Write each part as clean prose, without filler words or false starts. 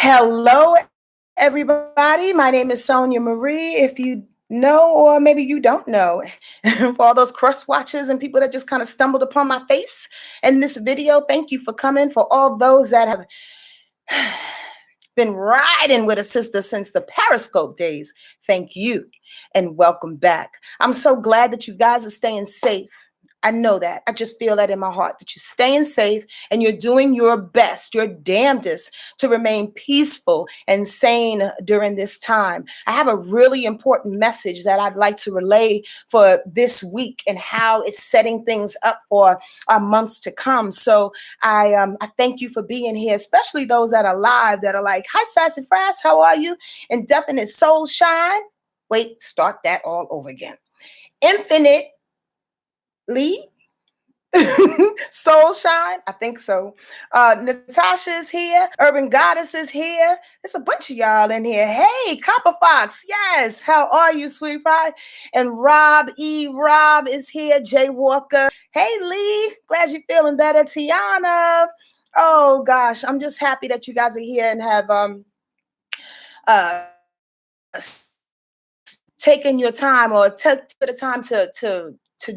Hello, everybody. My name is Sonia Marie. If you know, or maybe you don't know, for all those cross watchers and people that just kind of stumbled upon my face in this video, thank you for coming. For all those that have been riding with a sister since the Periscope days, thank you and welcome back. I'm so glad that you guys are staying safe. I know that. I just feel that in my heart that you're staying safe and you're doing your best, your damnedest to remain peaceful and sane during this time. I have a really important message that I'd like to relay for this week and how it's setting things up for our months to come. So I thank you for being here, especially those that are live that are like, hi, Sassy Frass, how are you? Indefinite Soul Shine. Wait, start that all over again. Infinitely Soul Shine, I think so. Natasha is here. Urban Goddess is here. There's a bunch of y'all in here. Hey, Copper Fox, yes. How are you, sweetie pie? And Rob is here. Jay Walker. Hey, Lee. Glad you're feeling better. Tiana. Oh gosh, I'm just happy that you guys are here and have uh taken your time or took the time to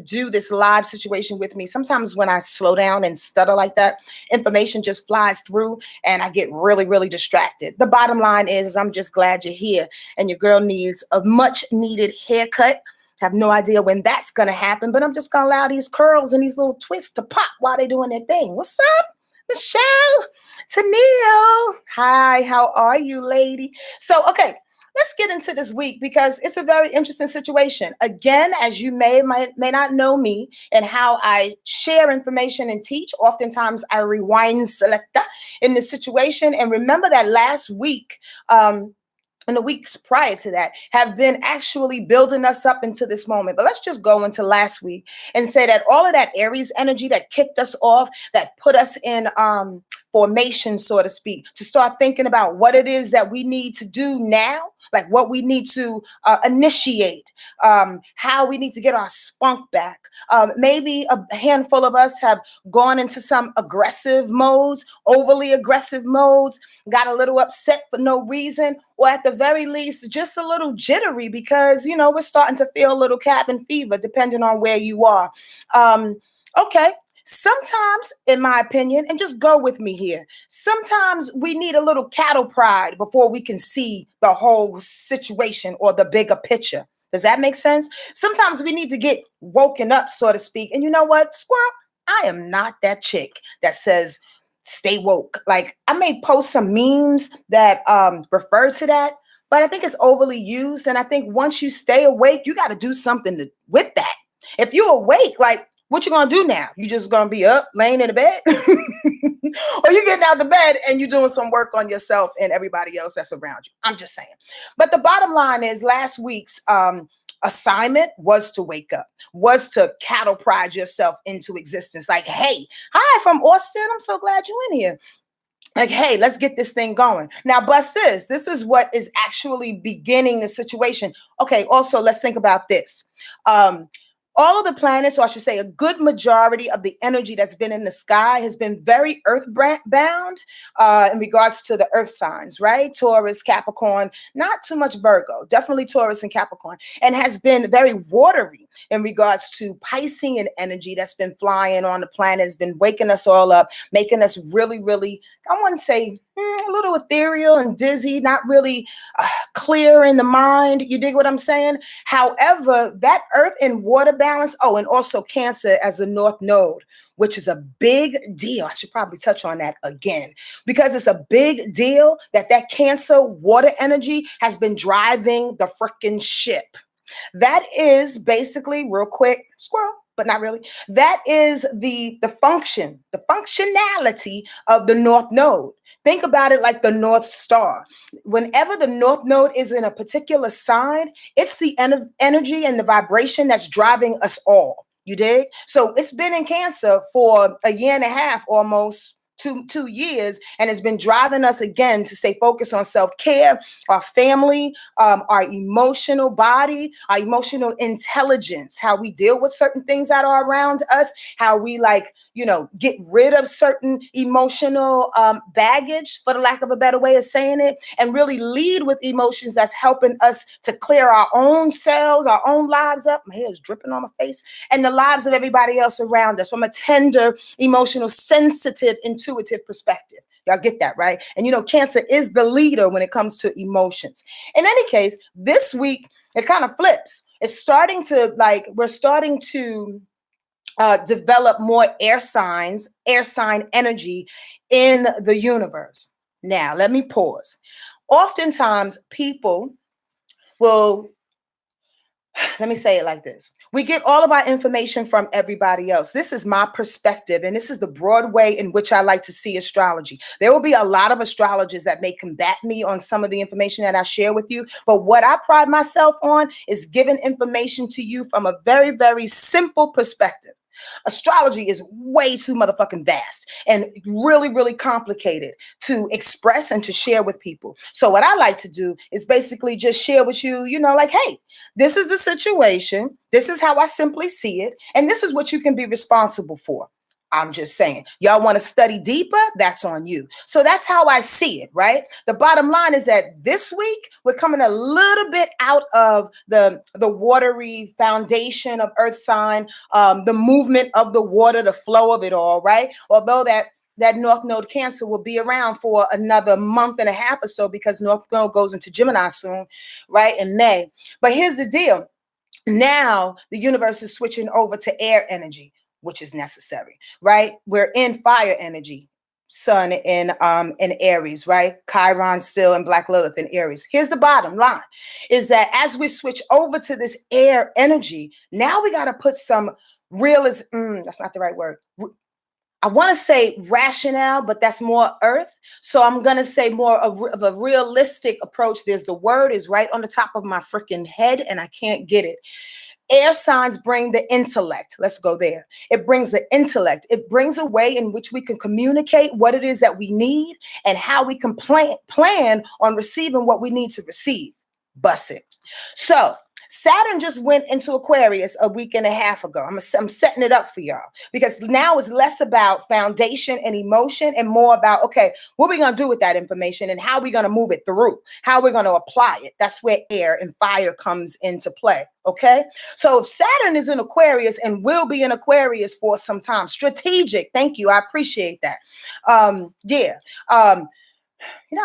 do this live situation with me. Sometimes when I slow down and stutter like that, information just flies through and I get really, really distracted. The bottom line is I'm just glad you're here and your girl needs a much needed haircut. I have no idea when that's going to happen, but I'm just going to allow these curls and these little twists to pop while they're doing their thing. What's up, Michelle? Tennille. Hi, how are you, lady? So, okay. Let's get into this week because it's a very interesting situation. Again, as you may not know me and how I share information and teach, oftentimes I rewind selecta in this situation. And remember that last week, and the weeks prior to that have been actually building us up into this moment. But let's just go into last week and say that all of that Aries energy that kicked us off, that put us in formation, so to speak, to start thinking about what it is that we need to do now, like what we need to initiate, how we need to get our spunk back. Maybe a handful of us have gone into some aggressive modes, overly aggressive modes, got a little upset for no reason, or at the very least, just a little jittery because, we're starting to feel a little cabin fever, depending on where you are. Okay. Sometimes, in my opinion, and just go with me here, sometimes we need a little cattle pride before we can see the whole situation or the bigger picture. Does that make sense? Sometimes we need to get woken up, so to speak. And you know what, squirrel? I am not that chick that says, stay woke. Like I may post some memes that refer to that, but I think it's overly used. And I think once you stay awake, you got to do something with that. If you're awake, like what you gonna do now? You just gonna be up, laying in the bed, or you getting out the bed and you're doing some work on yourself and everybody else that's around you. I'm just saying. But the bottom line is, last week's assignment was to wake up, was to cattle pride yourself into existence. Like, hey, hi from Austin. I'm so glad you're in here. Like, hey, let's get this thing going. Now, bust this. This is what is actually beginning the situation. Okay, also, let's think about this. All of the planets, or I should say a good majority of the energy that's been in the sky has been very earth-bound in regards to the earth signs, right? Taurus, Capricorn, not too much Virgo, definitely Taurus and Capricorn, and has been very watery in regards to Piscean energy that's been flying on the planet, has been waking us all up, making us really, really, I want to say, a little ethereal and dizzy, not really clear in the mind. You dig what I'm saying? However, that earth and water balance, and also Cancer as the North Node, which is a big deal. I should probably touch on that again because it's a big deal that Cancer water energy has been driving the freaking ship. That is basically, real quick, squirrel, but not really. That is the functionality of the North Node. Think about it like the North Star. Whenever the North Node is in a particular sign, it's the energy and the vibration that's driving us all. You dig? So it's been in Cancer for a year and a half, almost two years, and has been driving us again to stay focused on self-care, our family, our emotional body, our emotional intelligence, how we deal with certain things that are around us, how we get rid of certain emotional baggage, for the lack of a better way of saying it, and really lead with emotions that's helping us to clear our own selves, our own lives up. My hair is dripping on my face, and the lives of everybody else around us from a tender, emotional, sensitive, intuitive perspective. Y'all get that, right? And Cancer is the leader when it comes to emotions. In any case, this week, it kind of flips. It's starting to we're starting to develop more air sign energy in the universe. Now, let me pause. Oftentimes, people will, let me say it like this. We get all of our information from everybody else. This is my perspective, and this is the broad way in which I like to see astrology. There will be a lot of astrologers that may combat me on some of the information that I share with you, but what I pride myself on is giving information to you from a very, very simple perspective. Astrology is way too motherfucking vast and really, really complicated to express and to share with people. So what I like to do is basically just share with you, hey, this is the situation. This is how I simply see it. And this is what you can be responsible for. I'm just saying, y'all want to study deeper? That's on you. So that's how I see it, right? The bottom line is that this week we're coming a little bit out of the watery foundation of Earth sign, the movement of the water, the flow of it all, right? Although that North Node Cancer will be around for another month and a half or so, because North Node goes into Gemini soon, right, in May. But here's the deal. Now the universe is switching over to air energy, which is necessary, right? We're in fire energy, Sun in Aries, right? Chiron still in Black Lilith in Aries. Here's the bottom line, is that as we switch over to this air energy, now we got to put some realism. That's not the right word. I want to say rationale, but that's more earth. So I'm going to say more of a realistic approach. The word is right on the top of my freaking head and I can't get it. Air signs bring the intellect. Let's go there. It brings the intellect. It brings a way in which we can communicate what it is that we need and how we can plan on receiving what we need to receive. Bust it. So Saturn just went into Aquarius a week and a half ago. I'm setting it up for y'all, because now it's less about foundation and emotion and more about, okay, what are we going to do with that information and how are we going to move it through? How are we going to apply it? That's where air and fire comes into play. Okay. So if Saturn is in Aquarius and will be in Aquarius for some time, strategic. Thank you. I appreciate that.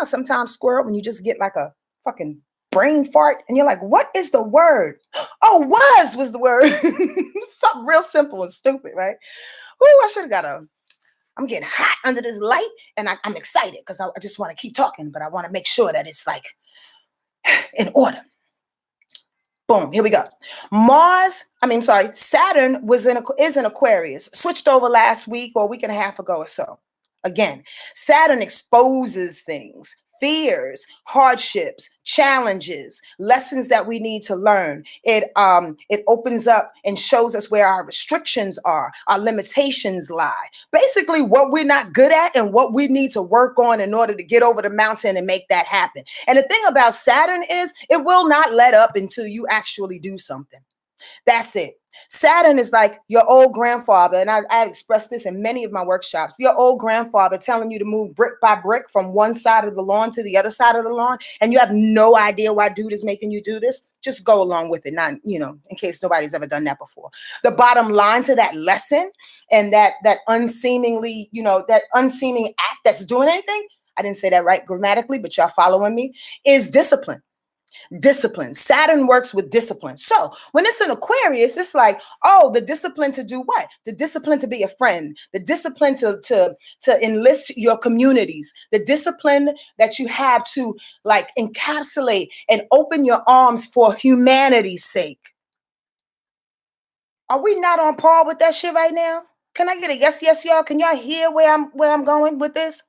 Sometimes, squirrel, when you just get like a fucking brain fart and you're like, what is the word? Oh, was the word. Something real simple and stupid, right? I should have I'm getting hot under this light, and I'm excited because I just want to keep talking, but I want to make sure that it's like in order. Boom, here we go. Saturn is in Aquarius, switched over last week or a week and a half ago or so. Again, Saturn exposes things, fears, hardships, challenges, lessons that we need to learn. It opens up and shows us where our restrictions are, our limitations lie. Basically, what we're not good at and what we need to work on in order to get over the mountain and make that happen. And the thing about Saturn is it will not let up until you actually do something. That's it. Saturn is like your old grandfather, and I expressed this in many of my workshops, your old grandfather telling you to move brick by brick from one side of the lawn to the other side of the lawn, and you have no idea why dude is making you do this. Just go along with it, not, in case nobody's ever done that before. The bottom line to that lesson and that unseemingly, that unseeming act that's doing anything, I didn't say that right grammatically, but y'all following me, is discipline. Discipline. Saturn works with discipline. So when it's in Aquarius, it's like, the discipline to do what? The discipline to be a friend, the discipline to enlist your communities, the discipline that you have to encapsulate and open your arms for humanity's sake. Are we not on par with that shit right now? Can I get a yes, y'all? Can y'all hear where I'm going with this?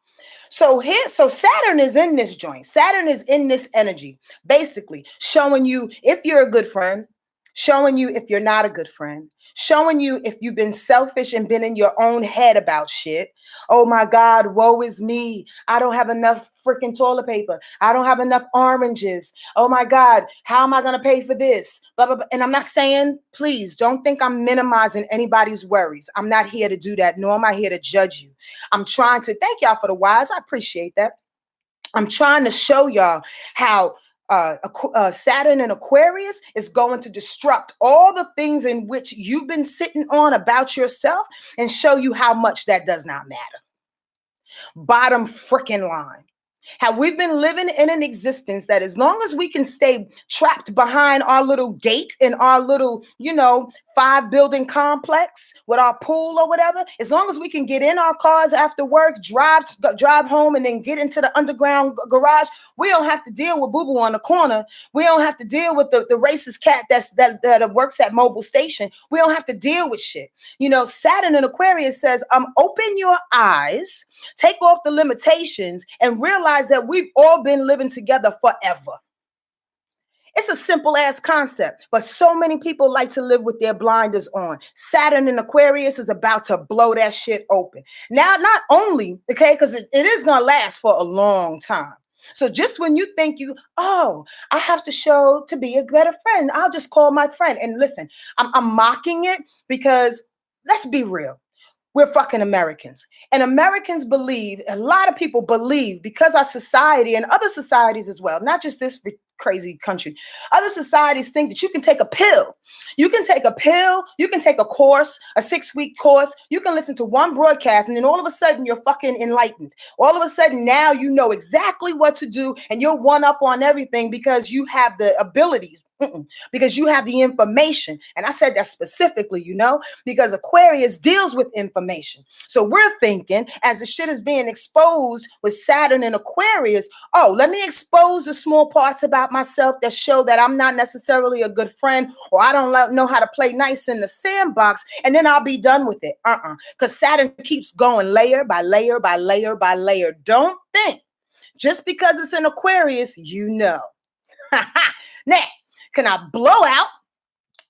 So Saturn is in this joint. Saturn is in this energy, basically showing you if you're a good friend, showing you if you're not a good friend, showing you if you've been selfish and been in your own head about shit. Oh my God, woe is me. I don't have enough freaking toilet paper. I don't have enough oranges. Oh my God, how am I going to pay for this? Blah, blah, blah. And I'm not saying, please don't think I'm minimizing anybody's worries. I'm not here to do that, nor am I here to judge you. I'm trying to thank y'all for the wise. I appreciate that. I'm trying to show y'all how Saturn and Aquarius is going to disrupt all the things in which you've been sitting on about yourself and show you how much that does not matter. Bottom freaking line. How we've been living in an existence that as long as we can stay trapped behind our little gate in our little, 5-building complex with our pool or whatever, as long as we can get in our cars after work, drive home, and then get into the underground garage, we don't have to deal with boo-boo on the corner. We don't have to deal with the racist cat that works at Mobile Station. We don't have to deal with shit. Saturn in Aquarius says, open your eyes, take off the limitations, and realize that we've all been living together forever. It's a simple ass concept, but so many people like to live with their blinders on. Saturn in Aquarius is about to blow that shit open. Now, not only, okay, because it is going to last for a long time. So just when you think I have to show to be a better friend, I'll just call my friend. And listen, I'm mocking it because let's be real. We're fucking Americans. And Americans believe, a lot of people believe, because our society and other societies as well, not just this crazy country, other societies think that you can take a pill. You can take a pill, you can take a course, a 6-week course, you can listen to one broadcast, and then all of a sudden you're fucking enlightened. All of a sudden now you know exactly what to do, and you're one up on everything because you have the abilities. Because you have the information. And I said that specifically, because Aquarius deals with information. So we're thinking, as the shit is being exposed with Saturn and Aquarius, let me expose the small parts about myself that show that I'm not necessarily a good friend, or I don't know how to play nice in the sandbox, and then I'll be done with it. Because Saturn keeps going layer by layer by layer by layer. Don't think just because it's in Aquarius, Now, can I blow out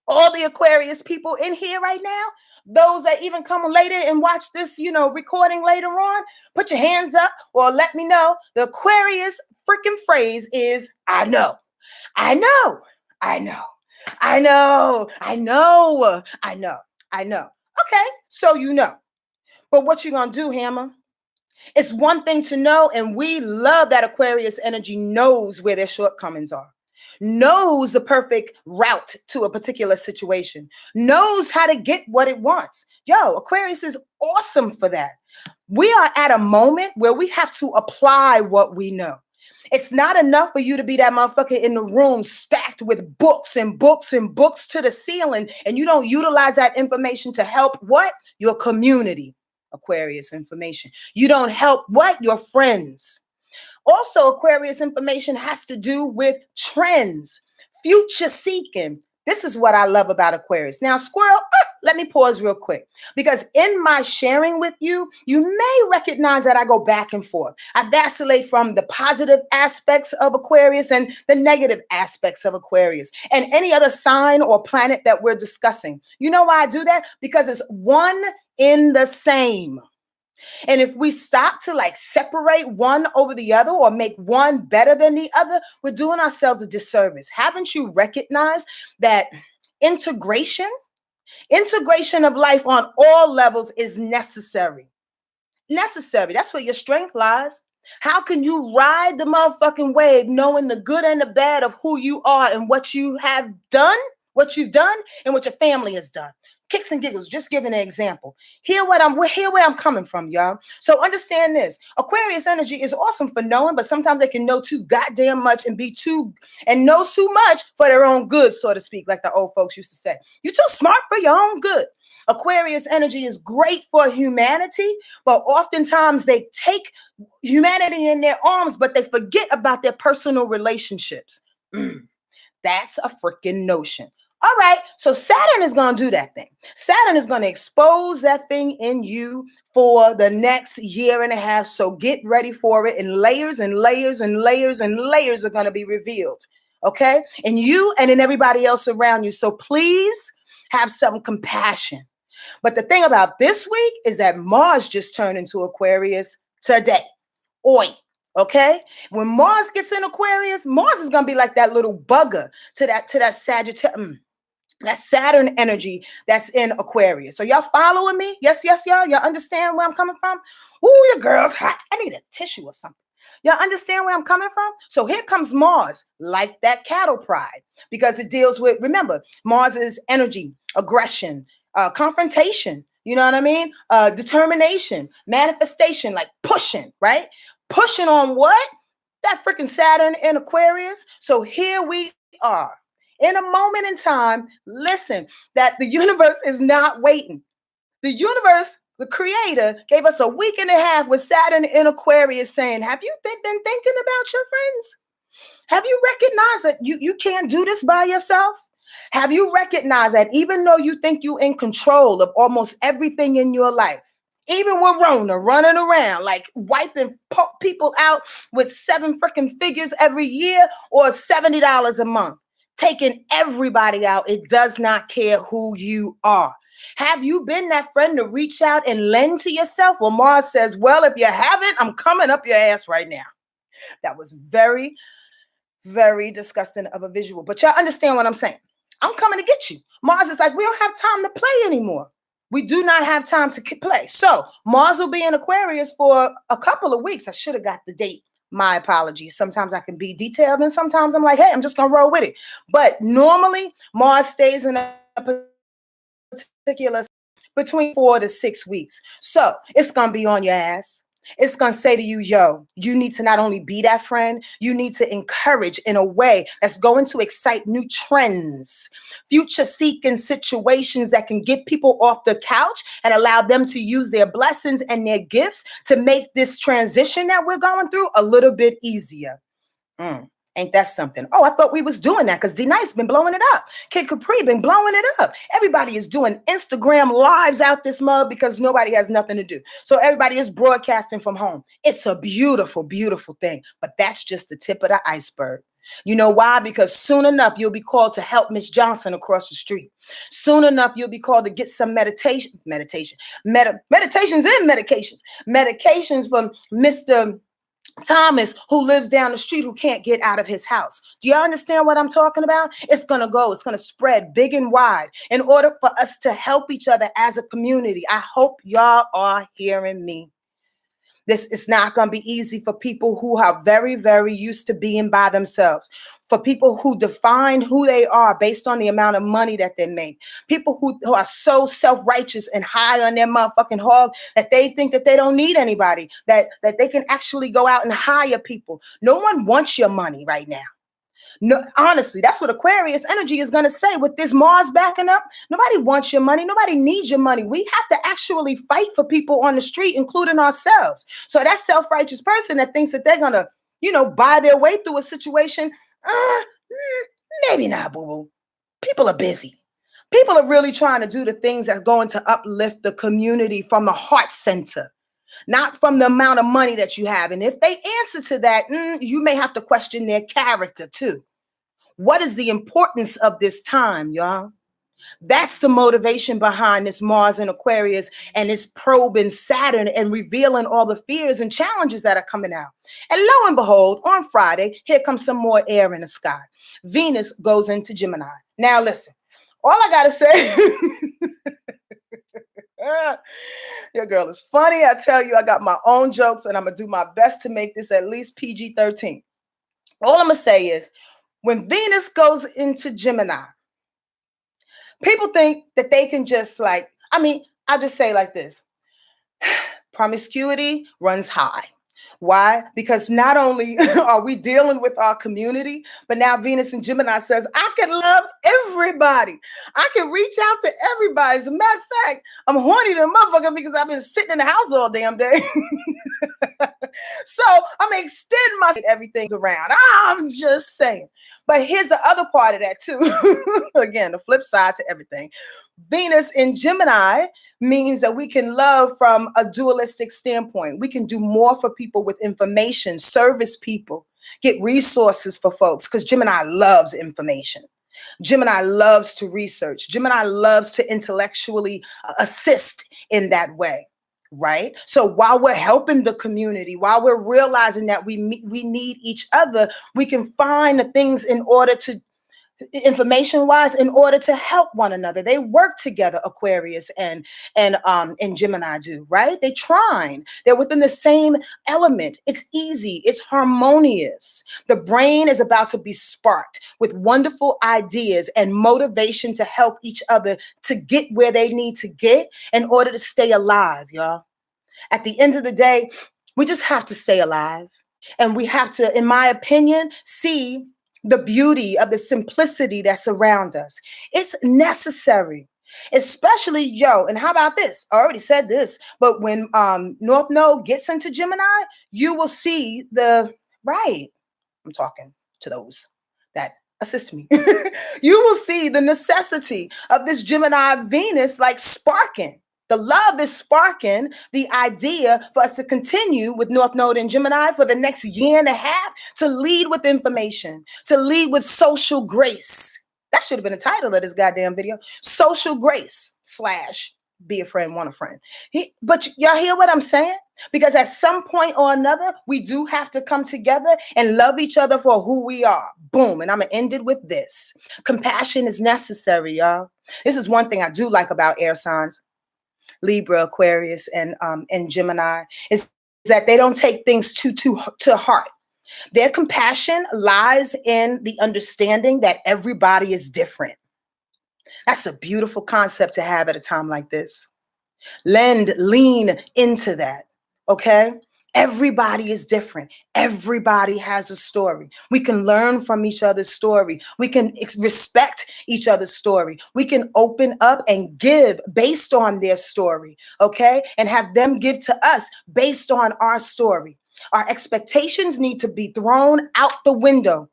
all the Aquarius people in here right now? Those that even come later and watch this, recording later on, put your hands up or let me know. The Aquarius freaking phrase is, I know, I know, I know, I know, I know, I know, I know. Okay, so But what you gonna do, Hammer? It's one thing to know, and we love that Aquarius energy knows where their shortcomings are. Knows the perfect route to a particular situation, knows how to get what it wants. Aquarius is awesome for that. We are at a moment where we have to apply what we know. It's not enough for you to be that motherfucker in the room stacked with books and books and books to the ceiling, and you don't utilize that information to help what? Your community. Aquarius information. You don't help what? Your friends. Also, Aquarius information has to do with trends, future seeking. This is what I love about Aquarius. Now, Squirrel, let me pause real quick, because in my sharing with you, you may recognize that I go back and forth. I vacillate from the positive aspects of Aquarius and the negative aspects of Aquarius and any other sign or planet that we're discussing. You know why I do that? Because it's one in the same. And if we stop to separate one over the other or make one better than the other, we're doing ourselves a disservice. Haven't you recognized that integration of life on all levels is necessary? Necessary. That's where your strength lies. How can you ride the motherfucking wave knowing the good and the bad of who you are and what you have done, what you've done, and what your family has done? Kicks and giggles, just giving an example. Hear where I'm coming from, y'all. So understand this. Aquarius energy is awesome for knowing, but sometimes they can know too goddamn much and know too much for their own good, so to speak, like the old folks used to say. You're too smart for your own good. Aquarius energy is great for humanity, but oftentimes they take humanity in their arms, but they forget about their personal relationships. That's a freaking notion. All right, so Saturn is going to do that thing. Saturn is going to expose that thing in you for the next year and a half. So get ready for it, and layers and layers and layers and layers are going to be revealed. okay? And you and in everybody else around you. So please have some compassion. But the thing about this week is that Mars just turned into Aquarius today. Oi. Okay, when Mars gets in Aquarius, Mars is gonna be like that little bugger to that Sagittarius, that Saturn energy that's in Aquarius. So y'all following me? Yes, yes, y'all. Y'all understand where I'm coming from? Ooh, your girl's hot. I need a tissue or something. Y'all understand where I'm coming from? So here comes Mars, like that cattle pride, because it deals with, remember, Mars is energy, aggression, confrontation. You know what I mean? Determination, manifestation, like pushing, right? Pushing on what? That freaking Saturn in Aquarius. So here we are in a moment in time. Listen, that the universe is not waiting. The universe, the creator, gave us a week and a half with Saturn in Aquarius saying, have you been thinking about your friends? Have you recognized that you can't do this by yourself? Have you recognized that even though you think you're in control of almost everything in your life, even with Rona running around like wiping people out with 7 freaking figures every year or $70 a month, taking everybody out, it does not care who you are. Have you been that friend to reach out and lend to yourself? Well, Mars says, well, if you haven't, I'm coming up your ass right now. That was very, very disgusting of a visual, but y'all understand what I'm saying. I'm coming to get you. Mars is like, we don't have time to play anymore. We do not have time to play. So Mars will be in Aquarius for a couple of weeks. I should have got the date. My apologies. Sometimes I can be detailed and sometimes I'm like, hey, I'm just going to roll with it. But normally Mars stays in a particular between 4 to 6 weeks. So it's going to be on your ass. It's going to say to you, yo, you need to not only be that friend, you need to encourage in a way that's going to excite new trends, future seeking situations that can get people off the couch and allow them to use their blessings and their gifts to make this transition that we're going through a little bit easier. Ain't that something? Oh, I thought we was doing that because D-Nice been blowing it up. Kid Capri been blowing it up. Everybody is doing Instagram lives out this mug because nobody has nothing to do. So everybody is broadcasting from home. It's a beautiful, beautiful thing. But that's just the tip of the iceberg. You know why? Because soon enough, you'll be called to help Miss Johnson across the street. Soon enough, you'll be called to get some meditations and medications from Mr. Thomas, who lives down the street, who can't get out of his house. Do you understand what I'm talking about? It's going to spread big and wide in order for us to help each other as a community. I hope y'all are hearing me. This is not going to be easy for people who are very, very used to being by themselves, for people who define who they are based on the amount of money that they make, people who are so self-righteous and high on their motherfucking hog that they think that they don't need anybody, that they can actually go out and hire people. No one wants your money right now. No, honestly, that's what Aquarius energy is going to say with this Mars backing up. Nobody wants your money. Nobody needs your money. We have to actually fight for people on the street, including ourselves. So that self-righteous person that thinks that they're going to, buy their way through a situation, maybe not, boo-boo. People are busy. People are really trying to do the things that's going to uplift the community from the heart center, not from the amount of money that you have. And if they answer to that, you may have to question their character too. What is the importance of this time, y'all? That's the motivation behind this Mars in Aquarius and this probing Saturn and revealing all the fears and challenges that are coming out. And lo and behold, on Friday, here comes some more air in the sky. Venus goes into Gemini. Now listen, all I got to say, your girl is funny. I tell you, I got my own jokes and I'm going to do my best to make this at least PG-13. All I'm going to say is, when Venus goes into Gemini, people think that they can just I just say like this. Promiscuity runs high. Why? Because not only are we dealing with our community, but now Venus in Gemini says, I can love everybody. I can reach out to everybody. As a matter of fact, I'm horny to a motherfucker because I've been sitting in the house all damn day. So I'm going to extend my everything's around. I'm just saying. But here's the other part of that too. Again, the flip side to everything. Venus in Gemini means that we can love from a dualistic standpoint. We can do more for people with information, service people. get resources for folks, because Gemini loves information. Gemini loves to research. Gemini loves to intellectually assist in that way, right? So while we're helping the community, while we're realizing that we need each other, we can find the things in order to information wise in order to help one another. They work together, Aquarius and Gemini do, right? They trine. They're within the same element. It's easy, it's harmonious. The brain is about to be sparked with wonderful ideas and motivation to help each other to get where they need to get in order to stay alive, y'all. At the end of the day, we just have to stay alive. And we have to, in my opinion, see the beauty of the simplicity that's around us. It's necessary, especially, yo, and how about this? I already said this, but when North Node gets into Gemini, you will see right, I'm talking to those that assist me. You will see the necessity of this Gemini Venus like sparking. The love is sparking the idea for us to continue with North Node and Gemini for the next year and a half, to lead with information, to lead with social grace. That should have been the title of this goddamn video. Social grace / be a friend, want a friend. But y'all hear what I'm saying? Because at some point or another, we do have to come together and love each other for who we are. Boom. And I'm going to end it with this. Compassion is necessary, y'all. This is one thing I do like about air signs. Libra, Aquarius, and Gemini, is that they don't take things too to heart. Their compassion lies in the understanding that everybody is different. That's a beautiful concept to have at a time like this. Lean into that, okay? Everybody is different. Everybody has a story. We can learn from each other's story. We can respect each other's story. We can open up and give based on their story, okay? And have them give to us based on our story. Our expectations need to be thrown out the window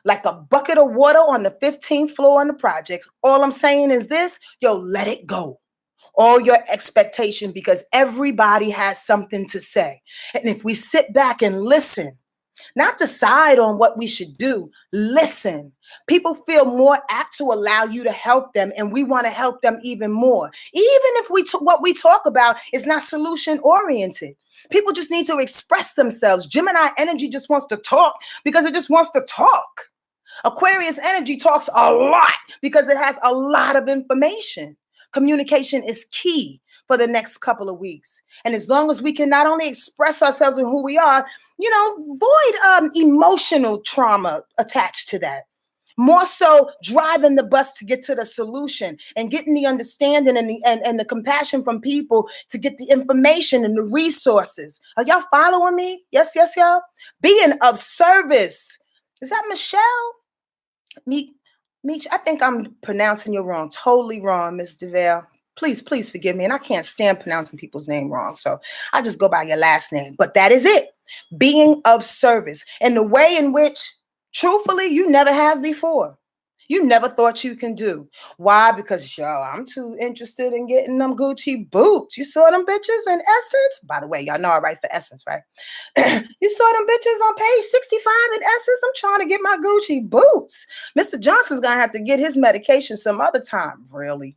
like a bucket of water on the 15th floor in the projects. All I'm saying is this, yo, let it go. All your expectation, because everybody has something to say. And if we sit back and listen, not decide on what we should do, listen, people feel more apt to allow you to help them, and we want to help them even more. Even if what we talk about is not solution oriented. People just need to express themselves. Gemini energy just wants to talk because it just wants to talk. Aquarius energy talks a lot because it has a lot of information. Communication is key for the next couple of weeks. And as long as we can not only express ourselves and who we are, void emotional trauma attached to that. More so driving the bus to get to the solution and getting the understanding and the compassion from people to get the information and the resources. Are y'all following me? Yes, y'all. Being of service. Is that Michelle? Meech, I think I'm pronouncing you wrong. Totally wrong, Miss DeVale. Please forgive me. And I can't stand pronouncing people's name wrong. So I just go by your last name. But that is it. Being of service in the way in which, truthfully, you never have before. You never thought you can do. Why? Because, I'm too interested in getting them Gucci boots. You saw them bitches in Essence? By the way, y'all know I write for Essence, right? You saw them bitches on page 65 in Essence? I'm trying to get my Gucci boots. Mr. Johnson's going to have to get his medication some other time. Really?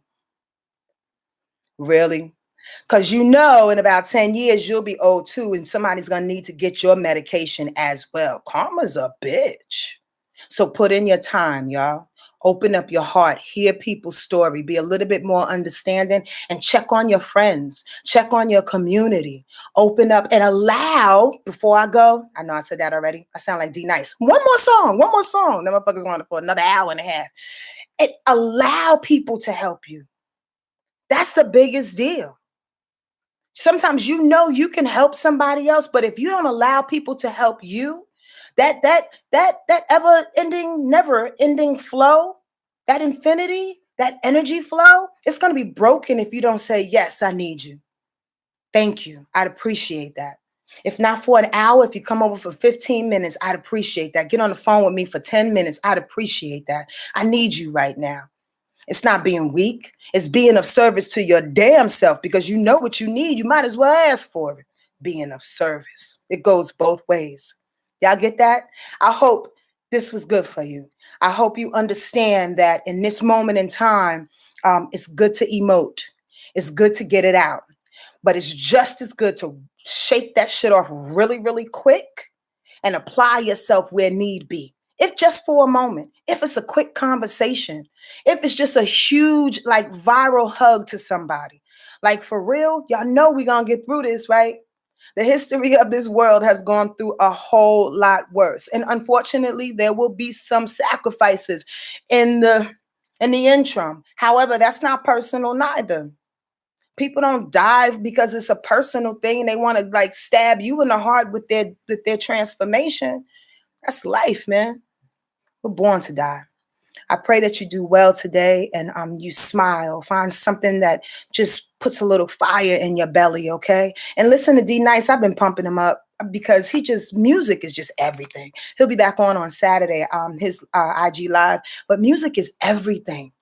Because in about 10 years, you'll be old too, and somebody's going to need to get your medication as well. Karma's a bitch. So put in your time, y'all. Open up your heart, hear people's story, be a little bit more understanding, and check on your friends, check on your community. Open up and allow, before I go, I know I said that already. I sound like D Nice. One more song. That motherfucker's on for another hour and a half. And allow people to help you. That's the biggest deal. Sometimes you can help somebody else, but if you don't allow people to help you, that ever-ending, never-ending flow, that infinity, that energy flow, it's going to be broken if you don't say, yes, I need you. Thank you. I'd appreciate that. If not for an hour, if you come over for 15 minutes, I'd appreciate that. Get on the phone with me for 10 minutes. I'd appreciate that. I need you right now. It's not being weak. It's being of service to your damn self, because you know what you need. You might as well ask for it. Being of service. It goes both ways. Y'all get that? I hope this was good for you. I hope you understand that in this moment in time, it's good to emote. It's good to get it out. But it's just as good to shake that shit off really, really quick and apply yourself where need be. If just for a moment, if it's a quick conversation, if it's just a huge, like, viral hug to somebody. Like, for real, y'all know we're going to get through this, right? The history of this world has gone through a whole lot worse. And unfortunately, there will be some sacrifices in the interim. However, that's not personal neither. People don't die because it's a personal thing and they want to, like, stab you in the heart with their transformation. That's life, man. We're born to die. I pray that you do well today and you smile. Find something that just puts a little fire in your belly, okay? And listen to D Nice. I've been pumping him up because music is just everything. He'll be back on Saturday, his IG live. But music is everything.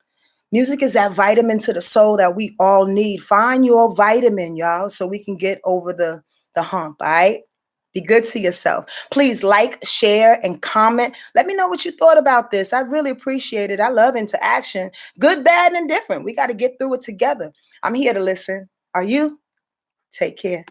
Music is that vitamin to the soul that we all need. Find your vitamin, y'all, so we can get over the hump, all right? Be good to yourself. Please like, share, and comment. Let me know what you thought about this. I really appreciate it. I love interaction. Good, bad, and different. We got to get through it together. I'm here to listen. Are you? Take care.